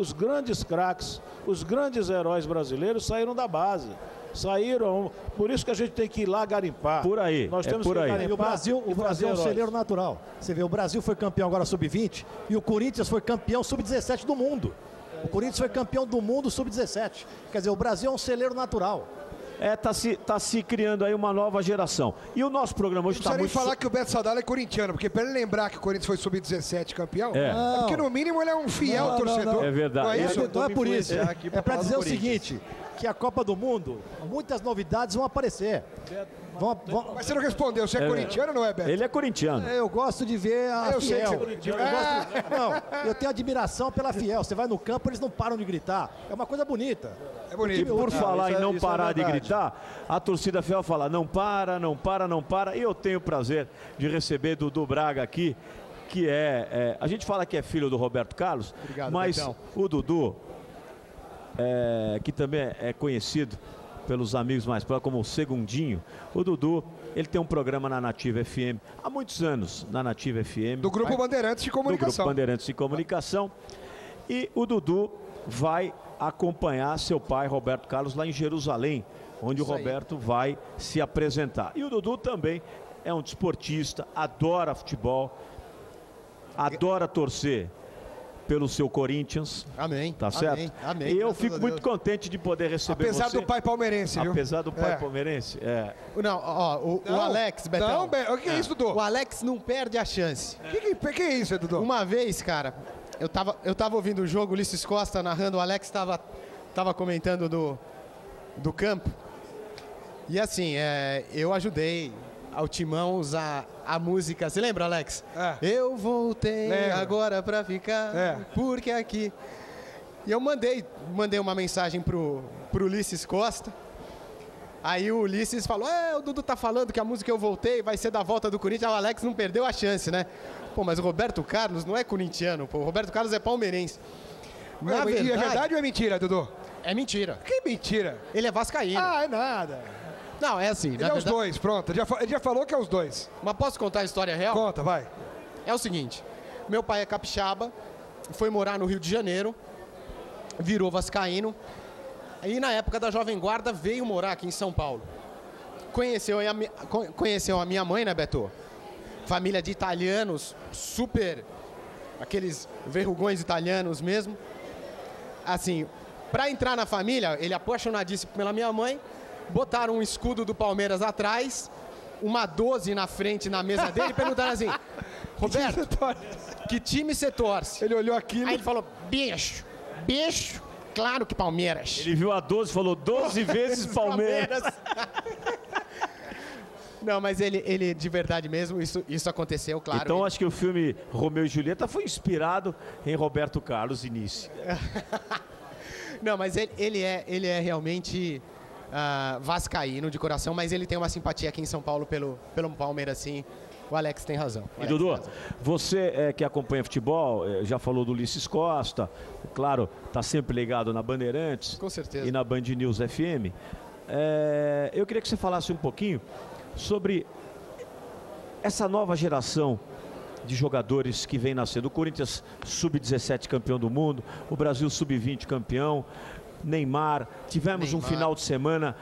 Os grandes craques, os grandes heróis brasileiros saíram da base. Saíram, por isso que a gente tem que ir lá garimpar. Por aí, nós temos que garimpar. E o Brasil é um celeiro natural. Você vê, o Brasil foi campeão agora sub-20 e o Corinthians foi campeão sub-17 do mundo. O Corinthians foi campeão do mundo sub-17. Quer dizer, o Brasil é um celeiro natural. Tá se criando aí uma nova geração. E o nosso programa hoje está muito... Não precisa nem falar que o Beto Sadala é corintiano, porque para ele lembrar que o Corinthians foi sub-17 campeão, é porque no mínimo ele é um fiel torcedor. Não. É verdade. Não é isso? Então é por isso. É para dizer o seguinte, que a Copa do Mundo, muitas novidades vão aparecer. Mas você não respondeu, você é corintiano ou não é, Beto? Ele é corintiano. Eu gosto de ver a eu sei que Fiel. você é corintiano. Eu tenho admiração pela Fiel. Você vai no campo, eles não param de gritar. É uma coisa bonita. É bonito. E por falar em não parar de gritar, a torcida Fiel fala, não para, não para, não para. E eu tenho o prazer de receber Dudu Braga aqui, que a gente fala que é filho do Roberto Carlos, Obrigado, mas Betão. o Dudu, que também é conhecido pelos amigos mais próximos como o Segundinho, o Dudu, ele tem um programa na Nativa FM, há muitos anos na Nativa FM. Do Grupo Bandeirantes de Comunicação. Do Grupo Bandeirantes de Comunicação. E o Dudu vai acompanhar seu pai, Roberto Carlos, lá em Jerusalém, onde o Roberto vai se apresentar. E o Dudu também é um desportista, adora futebol, adora torcer pelo seu Corinthians. Amém. Tá certo? Amém. E eu fico muito contente de poder receber Apesar você. do pai palmeirense, viu? Apesar do pai palmeirense. Não, ó, o Alex, Betão. Não, o que é isso, Dudu? O Alex não perde a chance. Que é isso, Dudu? Uma vez, cara, eu tava ouvindo o jogo, o Ulisses Costa narrando, o Alex tava comentando do campo. E assim, eu ajudei ao Timão usar a música. Você lembra, Alex? Eu voltei agora pra ficar, porque aqui... E eu mandei uma mensagem pro Ulisses Costa. Aí o Ulisses falou, o Dudu tá falando que a música Eu Voltei vai ser da volta do Corinthians. O Alex não perdeu a chance, né? Pô, mas o Roberto Carlos não é corintiano, pô. O Roberto Carlos é palmeirense. Na verdade... É verdade ou é mentira, Dudu? É mentira. Que mentira? Ele é vascaíno. É nada. Não, é assim. Ele é os dois, pronto. Ele já falou que é os dois. Mas posso contar a história real? Conta, vai. É o seguinte, meu pai é capixaba, foi morar no Rio de Janeiro, virou vascaíno, e na época da Jovem Guarda veio morar aqui em São Paulo. Conheceu a minha mãe, né, Beto? Família de italianos, super, aqueles verrugões italianos mesmo. Assim, pra entrar na família, ele apaixonadíssimo pela minha mãe, botaram um escudo do Palmeiras atrás, uma 12 na frente na mesa dele, e perguntaram assim, Roberto, que time você torce? Ele olhou aquilo. Aí ele falou, bicho, claro que Palmeiras. Ele viu a 12 e falou 12 vezes Palmeiras. Não, mas ele de verdade mesmo, isso aconteceu, claro. Então acho que o filme Romeu e Julieta foi inspirado em Roberto Carlos início. Não, mas ele é realmente vascaíno de coração, mas ele tem uma simpatia aqui em São Paulo pelo Palmeiras, sim. O Alex tem razão. E Dudu, você que acompanha futebol, já falou do Ulisses Costa, claro, está sempre ligado na Bandeirantes. Com certeza. E na Band News FM. Eu queria que você falasse um pouquinho sobre essa nova geração de jogadores que vem nascendo. O Corinthians sub-17 campeão do mundo, o Brasil sub-20 campeão, Neymar. Tivemos um final de semana,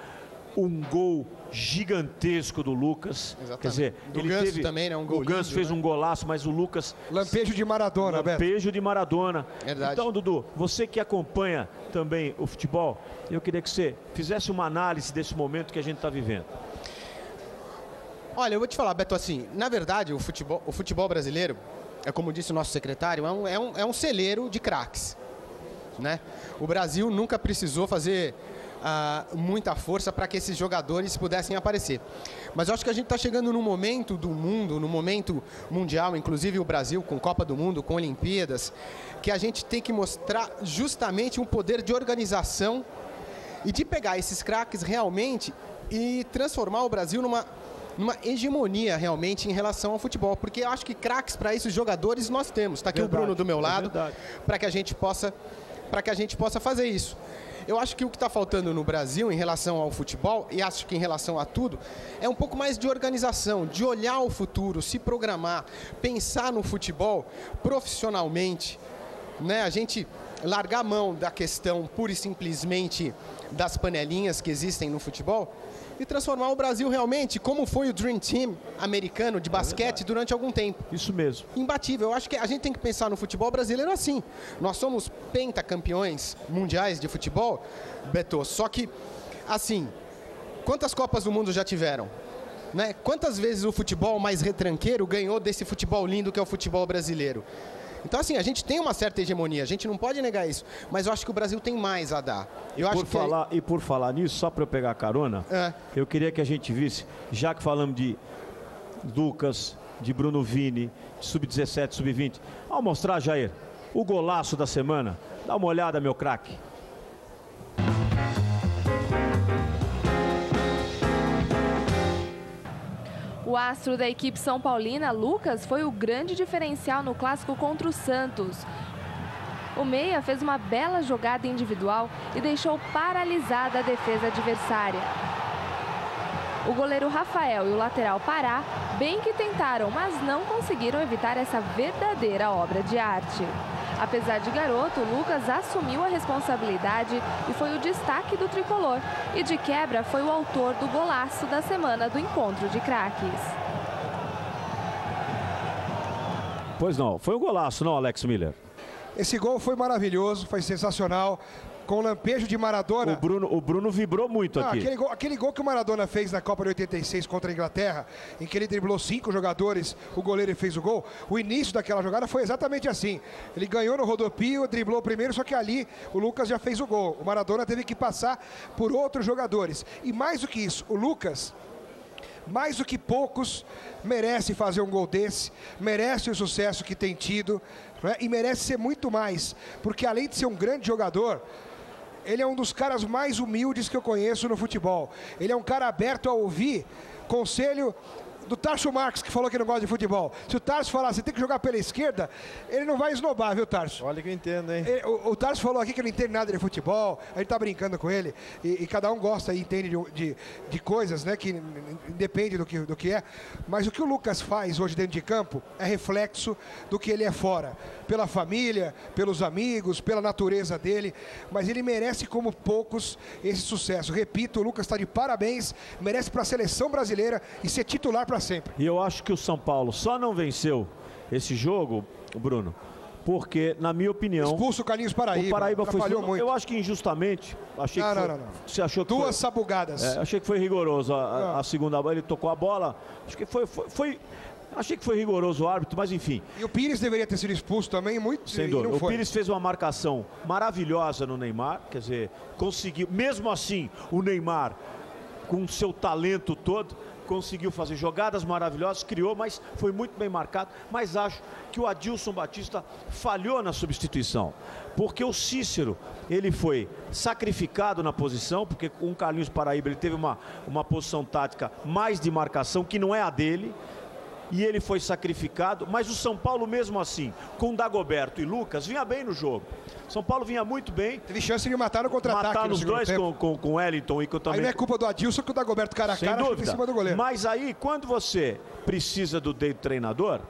um gol gigantesco do Lucas. Exatamente. Quer dizer, do ele Ganso teve também, né? Um gol o Ganso lindo, fez né? um golaço, mas o Lucas... Lampejo de Maradona, Beto. Lampejo de Maradona. Verdade. Então, Dudu, você que acompanha também o futebol, eu queria que você fizesse uma análise desse momento que a gente está vivendo. Olha, eu vou te falar, Beto, assim, na verdade, o futebol brasileiro, como disse o nosso secretário, é um celeiro de craques, né? O Brasil nunca precisou fazer muita força para que esses jogadores pudessem aparecer. Mas eu acho que a gente está chegando num momento do mundo, num momento mundial, inclusive o Brasil com Copa do Mundo, com Olimpíadas, que a gente tem que mostrar justamente um poder de organização e de pegar esses craques realmente e transformar o Brasil numa hegemonia realmente em relação ao futebol, porque eu acho que craques para esses jogadores nós temos. Está aqui o Bruno do meu lado, para que a gente possa fazer isso. Eu acho que o que está faltando no Brasil em relação ao futebol, e acho que em relação a tudo, é um pouco mais de organização, de olhar o futuro, se programar, pensar no futebol profissionalmente, né? A gente largar a mão da questão pura e simplesmente das panelinhas que existem no futebol e transformar o Brasil realmente como foi o Dream Team americano de basquete durante algum tempo. Isso mesmo. Imbatível. Eu acho que a gente tem que pensar no futebol brasileiro assim. Nós somos pentacampeões mundiais de futebol, Beto, só que, assim, quantas Copas do Mundo já tiveram? Né? Quantas vezes o futebol mais retranqueiro ganhou desse futebol lindo que é o futebol brasileiro? Então, assim, a gente tem uma certa hegemonia, a gente não pode negar isso, mas eu acho que o Brasil tem mais a dar. E por falar nisso, só para eu pegar carona, eu queria que a gente visse, já que falamos de Lucas, de Bruno Vini, de Sub-17, Sub-20, vamos mostrar, Jair, o golaço da semana. Dá uma olhada, meu craque. O astro da equipe São Paulina, Lucas, foi o grande diferencial no clássico contra o Santos. O meia fez uma bela jogada individual e deixou paralisada a defesa adversária. O goleiro Rafael e o lateral Pará bem que tentaram, mas não conseguiram evitar essa verdadeira obra de arte. Apesar de garoto, Lucas assumiu a responsabilidade e foi o destaque do tricolor. E de quebra foi o autor do golaço da semana do encontro de craques. Pois não, foi um golaço, não, Alex Miller? Esse gol foi maravilhoso, foi sensacional. Com o lampejo de Maradona. O Bruno vibrou muito aqui. Aquele gol que o Maradona fez na Copa de 86 contra a Inglaterra, em que ele driblou 5 jogadores, o goleiro fez o gol. O início daquela jogada foi exatamente assim. Ele ganhou no rodopio, driblou primeiro, só que ali o Lucas já fez o gol. O Maradona teve que passar por outros jogadores. E mais do que isso, o Lucas, mais do que poucos, merece fazer um gol desse, merece o sucesso que tem tido, né? E merece ser muito mais, porque além de ser um grande jogador, ele é um dos caras mais humildes que eu conheço no futebol. Ele é um cara aberto a ouvir conselho do Tarso Marques, que falou que não gosta de futebol. Se o Tarso falar, você tem que jogar pela esquerda, ele não vai esnobar, viu, Tarso? Olha que eu entendo, hein? O Tarso falou aqui que ele não entende nada de futebol, a gente tá brincando com ele, e cada um gosta e entende de coisas, né, que depende do que é. Mas o que o Lucas faz hoje dentro de campo é reflexo do que ele é fora. Pela família, pelos amigos, pela natureza dele, mas ele merece como poucos esse sucesso. Repito, o Lucas está de parabéns, merece para a seleção brasileira e ser titular para sempre. E eu acho que o São Paulo só não venceu esse jogo, Bruno, porque, na minha opinião... Expulso o Carlinhos Paraíba. O Paraíba foi muito. Eu acho que injustamente... Achei que não. Você achou que duas sabugadas. Achei que foi rigoroso a segunda bola, ele tocou a bola. Acho que foi achei que foi rigoroso o árbitro, mas enfim. E o Pires deveria ter sido expulso também, muito. Sem dúvida. O Pires fez uma marcação maravilhosa no Neymar, quer dizer, conseguiu, mesmo assim, o Neymar, com o seu talento todo, conseguiu fazer jogadas maravilhosas, criou, mas foi muito bem marcado. Mas acho que o Adilson Batista falhou na substituição, porque o Cícero, ele foi sacrificado na posição, porque com o Carlinhos Paraíba ele teve uma posição tática mais de marcação, que não é a dele, e ele foi sacrificado, mas o São Paulo mesmo assim, com Dagoberto e Lucas, vinha bem no jogo. São Paulo vinha muito bem. Teve chance de matar no contra-ataque. Matar nos dois com o Wellington e com também. Aí não é culpa do Adilson que o Dagoberto cara a cara fica em cima do goleiro. Mas aí, quando você precisa do dedo treinador,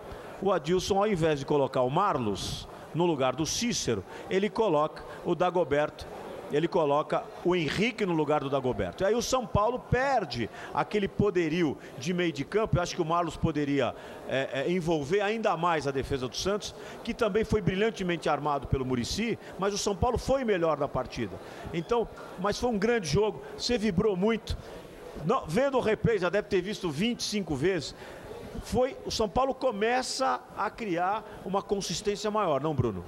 o Adilson, ao invés de colocar o Marlos no lugar do Cícero, ele coloca o Dagoberto. Ele coloca o Henrique no lugar do Dagoberto. E aí o São Paulo perde aquele poderio de meio de campo. Eu acho que o Marlos poderia envolver ainda mais a defesa do Santos, que também foi brilhantemente armado pelo Muricy, mas o São Paulo foi melhor na partida. Então, mas foi um grande jogo, você vibrou muito. Não, vendo o replay, já deve ter visto 25 vezes. O São Paulo começa a criar uma consistência maior, não, Bruno?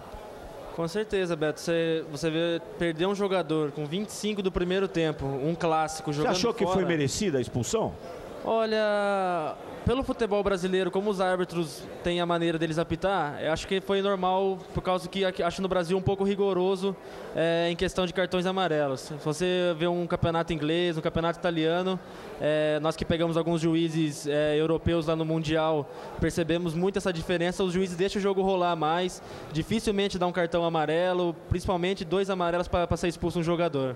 Com certeza, Beto. Você vê perder um jogador com 25 do primeiro tempo, um clássico jogando fora. Você achou que foi merecida a expulsão? Olha, pelo futebol brasileiro, como os árbitros têm a maneira deles apitar, eu acho que foi normal, por causa que acho no Brasil um pouco rigoroso em questão de cartões amarelos. Se você vê um campeonato inglês, um campeonato italiano, nós que pegamos alguns juízes europeus lá no Mundial, percebemos muito essa diferença. Os juízes deixam o jogo rolar mais, dificilmente dá um cartão amarelo, principalmente 2 amarelos para ser expulso um jogador.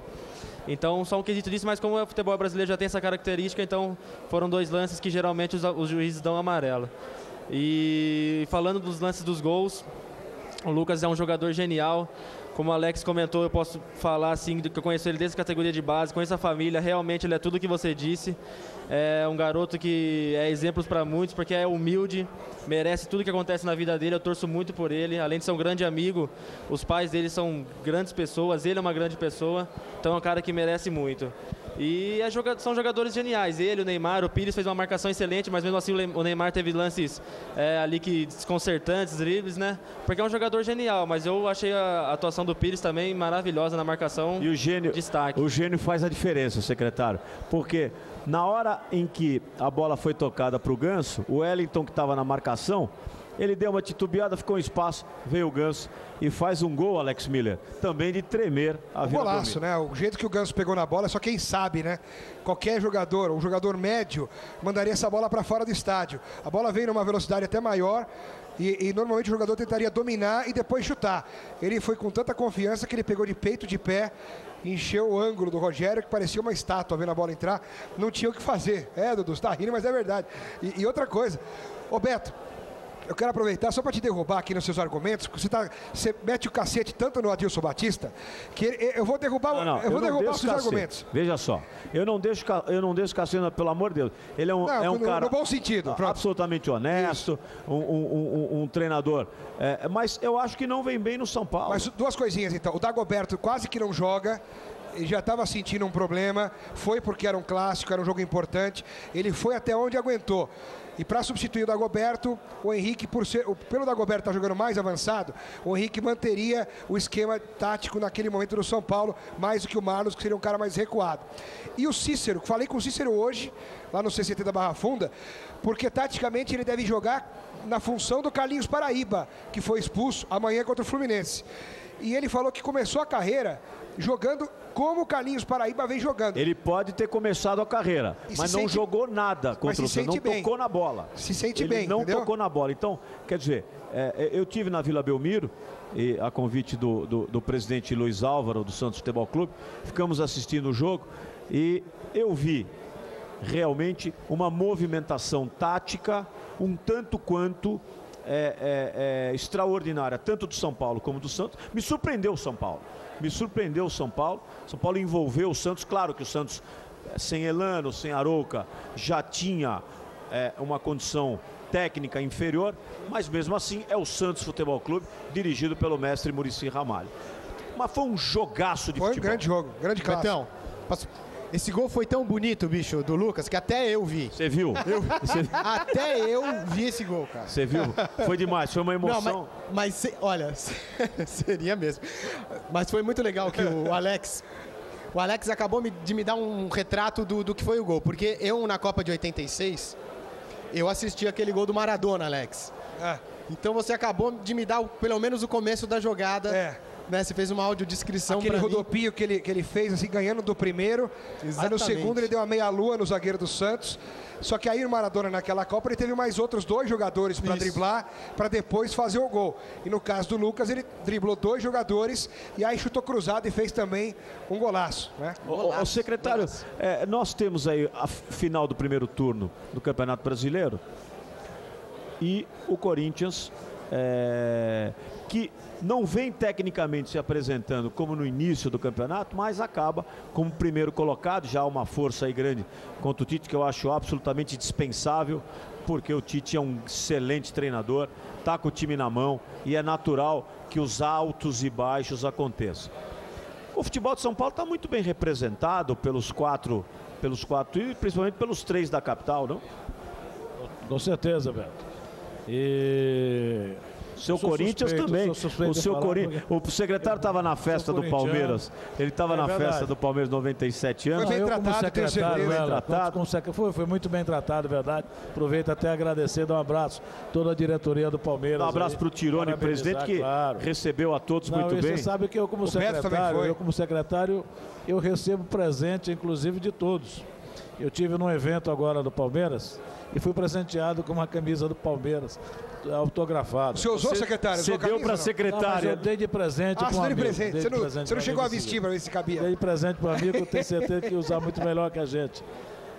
Então, só um quesito disso, mas como o futebol brasileiro já tem essa característica, então foram 2 lances que geralmente os juízes dão amarelo. E falando dos lances dos gols, o Lucas é um jogador genial. Como o Alex comentou, eu posso falar assim, que eu conheço ele desde a categoria de base, conheço a família, realmente ele é tudo o que você disse. É um garoto que é exemplo para muitos, porque é humilde, merece tudo que acontece na vida dele, eu torço muito por ele. Além de ser um grande amigo, os pais dele são grandes pessoas, ele é uma grande pessoa, então é um cara que merece muito. E são jogadores geniais, ele, o Neymar, o Pires fez uma marcação excelente, mas mesmo assim o Neymar teve lances ali que desconcertantes, dribles, né? Porque é um jogador genial, mas eu achei a atuação do Pires também maravilhosa na marcação. E o gênio, destaque. O gênio faz a diferença, secretário, porque na hora em que a bola foi tocada para o Ganso, o Wellington, que estava na marcação, ele deu uma titubeada, ficou em espaço, veio o Ganso e faz um gol, Alex Miller, também de tremer a Vila Belmiro. Golaço, né? O jeito que o Ganso pegou na bola, só quem sabe, né? Qualquer jogador, um jogador médio, mandaria essa bola para fora do estádio. A bola veio numa velocidade até maior e normalmente o jogador tentaria dominar e depois chutar. Ele foi com tanta confiança que ele pegou de peito, de pé, encheu o ângulo do Rogério, que parecia uma estátua vendo a bola entrar. Não tinha o que fazer. Dudu, você tá rindo, mas é verdade. E outra coisa, ô Beto, eu quero aproveitar só para te derrubar aqui nos seus argumentos. Você mete o cacete tanto no Adilson Batista que eu vou derrubar, eu vou derrubar os seus argumentos. Veja só, eu não deixo Cassiano, pelo amor de Deus. Ele é um cara no bom sentido, absolutamente honesto, um treinador. Mas eu acho que não vem bem no São Paulo. Mas duas coisinhas então. O Dagoberto quase que não joga. Ele já estava sentindo um problema. Foi porque era um clássico, era um jogo importante. Ele foi até onde aguentou. E para substituir o Dagoberto, o Henrique, pelo Dagoberto estar jogando mais avançado, o Henrique manteria o esquema tático naquele momento do São Paulo, mais do que o Marlos, que seria um cara mais recuado. E o Cícero, falei com o Cícero hoje, lá no CCT da Barra Funda, porque taticamente ele deve jogar na função do Carlinhos Paraíba, que foi expulso amanhã contra o Fluminense. E ele falou que começou a carreira jogando como o Carlinhos Paraíba vem jogando. Ele pode ter começado a carreira, mas não jogou nada contra o Santos, não tocou na bola. Se sente bem, não entendeu? tocou na bola. Então, quer dizer, eu tive na Vila Belmiro, e a convite do presidente Luiz Álvaro, do Santos Futebol Clube, ficamos assistindo o jogo e eu vi realmente uma movimentação tática um tanto quanto extraordinária, tanto do São Paulo como do Santos. Me surpreendeu o São Paulo. São Paulo envolveu o Santos. Claro que o Santos, sem Elano, sem Arouca, já tinha uma condição técnica inferior, mas mesmo assim é o Santos Futebol Clube, dirigido pelo mestre Muricy Ramalho. Mas foi um jogaço de futebol. Foi um grande jogo, grande clássico. Então, esse gol foi tão bonito, bicho, do Lucas, que até eu vi. Você viu? Até eu vi esse gol, cara. Você viu? Foi demais, foi uma emoção. Não, olha, seria mesmo. Mas foi muito legal que o Alex acabou de me dar um retrato do que foi o gol. Porque eu, na Copa de 86, eu assisti aquele gol do Maradona, Alex. Então você acabou de me dar pelo menos o começo da jogada. Né, você fez uma audiodescrição para mim. Aquele rodopio que ele fez, assim, ganhando do primeiro. Exatamente. Aí no segundo ele deu uma meia-lua no zagueiro do Santos. Só que aí o Maradona naquela Copa ele teve mais outros 2 jogadores para driblar, para depois fazer o gol. E no caso do Lucas ele driblou 2 jogadores e aí chutou cruzado e fez também um golaço, né? O secretário, nós temos aí a final do primeiro turno do Campeonato Brasileiro e o Corinthians, que não vem tecnicamente se apresentando como no início do campeonato, mas acaba como primeiro colocado, já uma força aí grande contra o Tite, que eu acho absolutamente dispensável, porque o Tite é um excelente treinador, está com o time na mão e é natural que os altos e baixos aconteçam. O futebol de São Paulo está muito bem representado pelos quatro e principalmente pelos 3 da capital, não? Com certeza, Beto. E seu Corinthians também. O secretário estava na festa do Palmeiras. Ele estava na festa do Palmeiras 97 anos. Foi bem tratado, tenho certeza. Foi muito bem tratado, verdade. Aproveito até agradecer, dar um abraço a toda a diretoria do Palmeiras. Um abraço para o Tirone, presidente, que recebeu a todos muito bem. Você sabe que eu como secretário, eu recebo presente, inclusive, de todos. Eu tive num evento agora do Palmeiras e fui presenteado com uma camisa do Palmeiras autografada. Você usou, secretário? Você deu para a secretária. Eu dei de presente para um amigo. Você não chegou a vestir para ver se cabia. Dei de presente para um amigo, tenho certeza que ia usar muito melhor que a gente.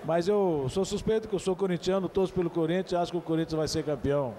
Mas eu sou suspeito que eu sou corintiano, torço pelo Corinthians, acho que o Corinthians vai ser campeão.